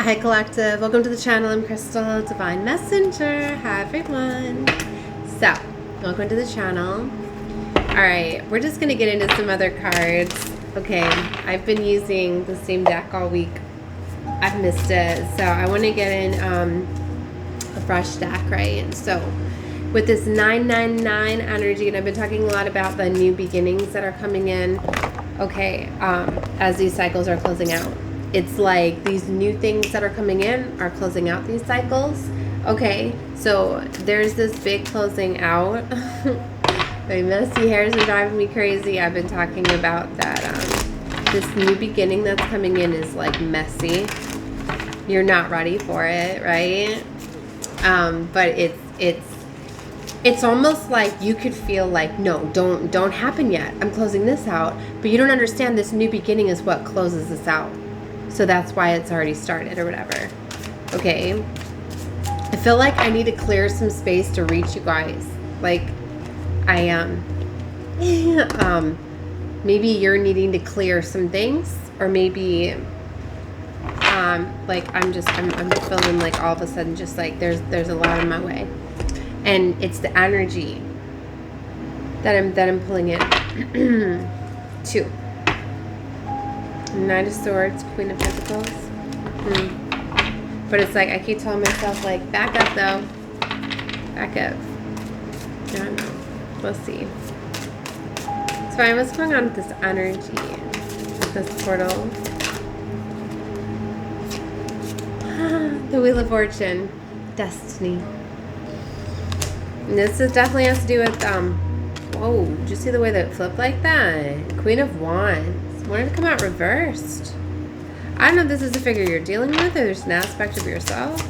Hi Collective, welcome to the channel. I'm Crystal, Divine Messenger. Hi everyone. So, welcome to the channel. Alright, we're just going to get into some other cards. Okay, I've been using the same deck all week. I've missed it, so I want to get in a fresh deck, right? So, with this 999 energy, and I've been talking a lot about the new beginnings that are coming in, okay, as these cycles are closing out. It's like these new things that are coming in are closing out these cycles. Okay, so there's this big closing out. My messy hairs are driving me crazy. I've been talking about that this new beginning that's coming in is like messy. You're not ready for it, right? But it's almost like you could feel like, no, don't happen yet. I'm closing this out. But you don't understand this new beginning is what closes this out. So that's why it's already started or whatever. Okay. I feel like I need to clear some space to reach you guys. Like I maybe you're needing to clear some things, or maybe like I'm feeling like all of a sudden just like there's a lot in my way. And it's the energy that I'm pulling in. 2. Knight of Swords, Queen of Pentacles. But it's like I keep telling myself like, back up though. Back up. I don't know. We'll see. It's fine. What's going on with this energy? With this portal? The Wheel of Fortune. Destiny. And this definitely has to do with, whoa, did you see the way that it flipped like that? Queen of Wands. Wanted to come out reversed. I don't know if this is a figure you're dealing with, or there's an aspect of yourself.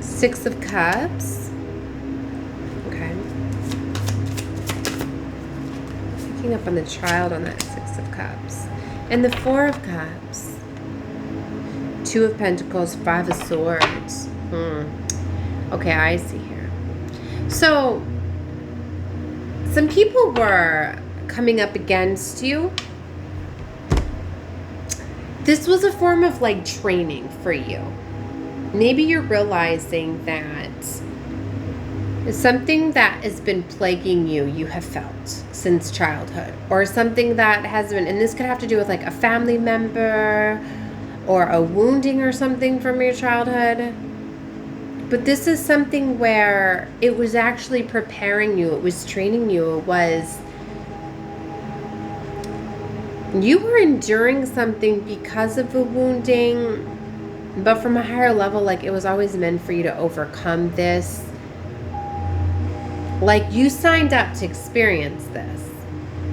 6 of Cups. Okay. Picking up on the child on that 6 of Cups. And the 4 of Cups. 2 of Pentacles, 5 of Swords. Okay, I see here. So, some people were coming up against you. This was a form of like training for you. Maybe you're realizing that something that has been plaguing you, you have felt since childhood, or something that has been, and this could have to do with like a family member or a wounding or something from your childhood. But this is something where it was actually preparing you. It was training you. It was, you were enduring something because of a wounding, but from a higher level, like it was always meant for you to overcome this. Like you signed up to experience this.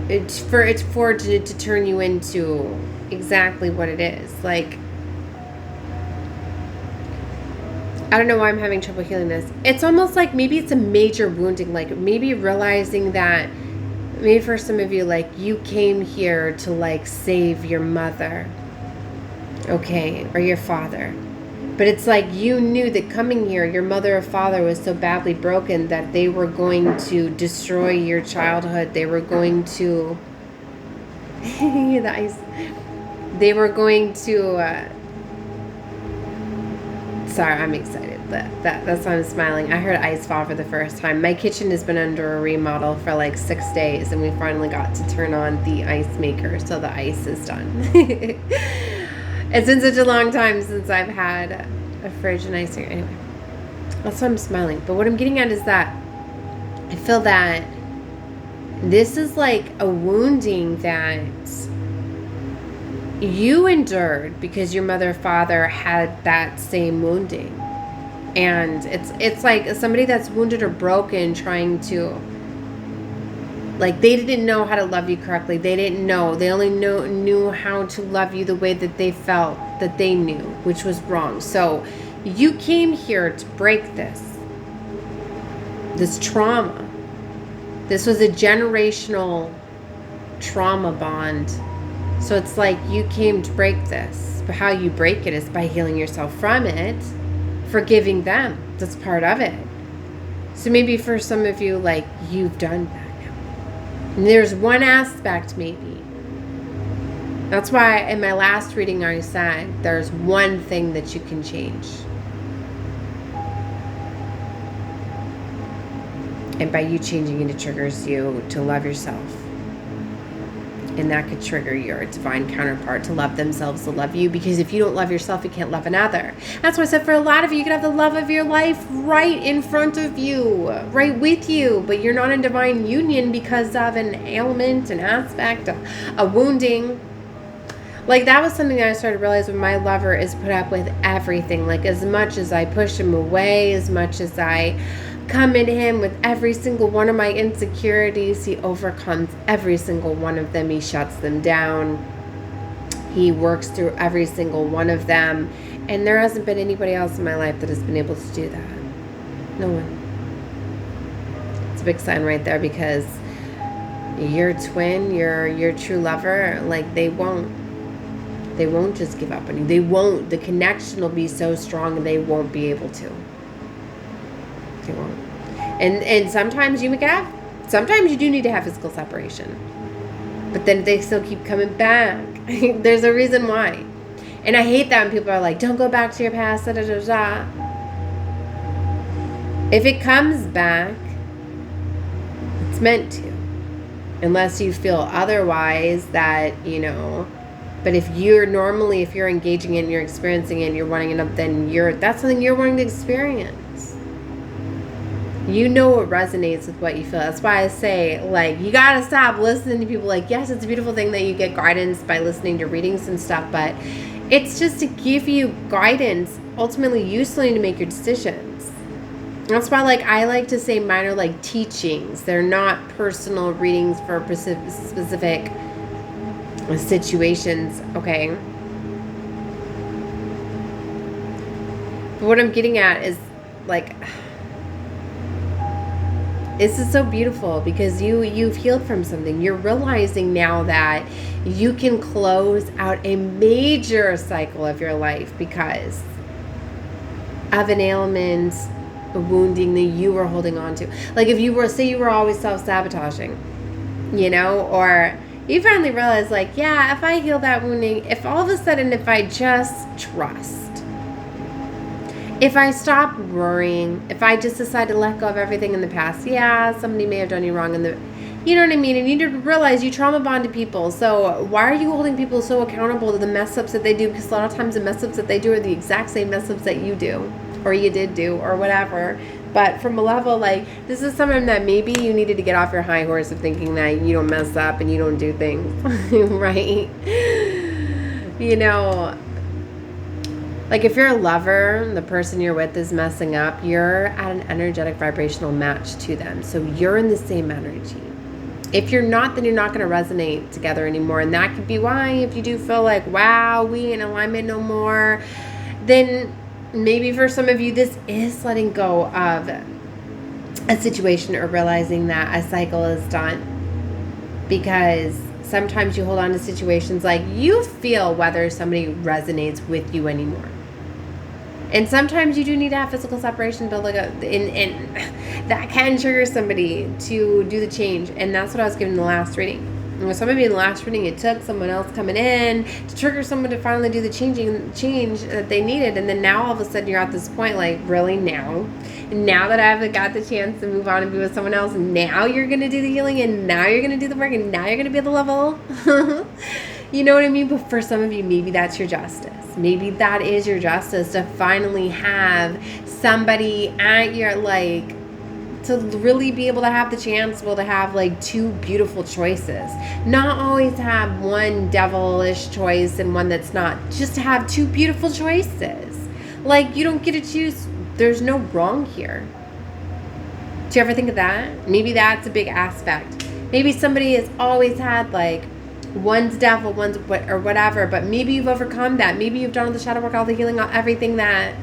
It's for it to turn you into exactly what it is. Like, I don't know why I'm having trouble healing this. It's almost like maybe it's a major wounding, like maybe realizing that maybe for some of you, like you came here to like save your mother, okay, or your father. But it's like you knew that coming here, your mother or father was so badly broken that they were going to destroy your childhood. They were going to, the ice, they were going to, sorry, I'm excited. That's why I'm smiling. I heard ice fall for the first time. My kitchen has been under a remodel for like 6 days, and we finally got to turn on the ice maker, so the ice is done. It's been such a long time since I've had a fridge and ice maker. Anyway, that's why I'm smiling. But what I'm getting at is that I feel that this is like a wounding that you endured because your mother or father had that same wounding. And it's like somebody that's wounded or broken trying to, like, they didn't know how to love you correctly. They didn't know. They only knew how to love you the way that they felt that they knew, which was wrong. So you came here to break this trauma. This was a generational trauma bond. So it's like you came to break this. But how you break it is by healing yourself from it, forgiving them. That's part of it. So maybe for some of you, like, you've done that now. And there's one aspect maybe That's why in my last reading I said there's one thing that you can change. And by you changing it, it triggers you to love yourself. And that could trigger your divine counterpart to love themselves, to love you. Because if you don't love yourself, you can't love another. That's why I said for a lot of you, you can have the love of your life right in front of you, right with you. But you're not in divine union because of an ailment, an aspect, a wounding. Like, that was something that I started to realize when my lover is put up with everything. Like, as much as I push him away, as much as I come at him with every single one of my insecurities, he overcomes every single one of them. He shuts them down. He works through every single one of them. And there hasn't been anybody else in my life that has been able to do that. No one. It's a big sign right there, because your twin, your true lover, like, they won't just give up on you. They won't. The connection will be so strong and they won't be able to. They won't. And sometimes sometimes you do need to have physical separation. But then they still keep coming back. There's a reason why. And I hate that when people are like, don't go back to your past, da da da da. If it comes back, it's meant to. Unless you feel otherwise, that, but if you're engaging in, you're experiencing it, you're wanting it, then that's something you're wanting to experience. You know what resonates with what you feel. That's why I say, like, you gotta stop listening to people. Like, yes, it's a beautiful thing that you get guidance by listening to readings and stuff, but it's just to give you guidance. Ultimately, you still need to make your decisions. That's why, like, I like to say mine are like teachings. They're not personal readings for specific situations, okay? But what I'm getting at is, like, this is so beautiful because you've healed from something. You're realizing now that you can close out a major cycle of your life because of an ailment, a wounding that you were holding on to. Like, if you were always self-sabotaging, or you finally realize, like, yeah, if I heal that wounding, if all of a sudden, if I just trust, if I stop worrying, if I just decide to let go of everything in the past, yeah, somebody may have done you wrong you know what I mean? And you need to realize you trauma bonded people. So why are you holding people so accountable to the mess ups that they do? Because a lot of times the mess ups that they do are the exact same mess ups that you do, or you did do, or whatever. But from a level, like, this is something that maybe you needed to get off your high horse of thinking that you don't mess up and you don't do things, right? Like, if you're a lover, the person you're with is messing up, you're at an energetic vibrational match to them. So you're in the same energy. If you're not, then you're not going to resonate together anymore. And that could be why, if you do feel like, wow, we ain't in alignment no more, then maybe for some of you, this is letting go of a situation or realizing that a cycle is done. Because sometimes you hold on to situations, like, you feel whether somebody resonates with you anymore. And sometimes you do need to have physical separation to and that can trigger somebody to do the change. And that's what I was given in the last reading. And with some of you in the last reading, it took someone else coming in to trigger someone to finally do the change that they needed. And then now all of a sudden you're at this point, like, really now? And now that I've got the chance to move on and be with someone else, now you're going to do the healing, and now you're going to do the work, and now you're going to be at the level. You know what I mean? But for some of you, maybe that's your justice. Maybe that is your justice, to finally have somebody at your, like, to really be able to have the chance to have, like, two beautiful choices. Not always to have one devilish choice and one that's not. Just to have two beautiful choices. Like, you don't get to choose. There's no wrong here. Do you ever think of that? Maybe that's a big aspect. Maybe somebody has always had, like, one's devil, one's or whatever, but maybe you've overcome that. Maybe you've done all the shadow work, all the healing, everything that,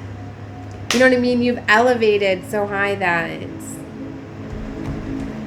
you know what I mean? You've elevated so high that it's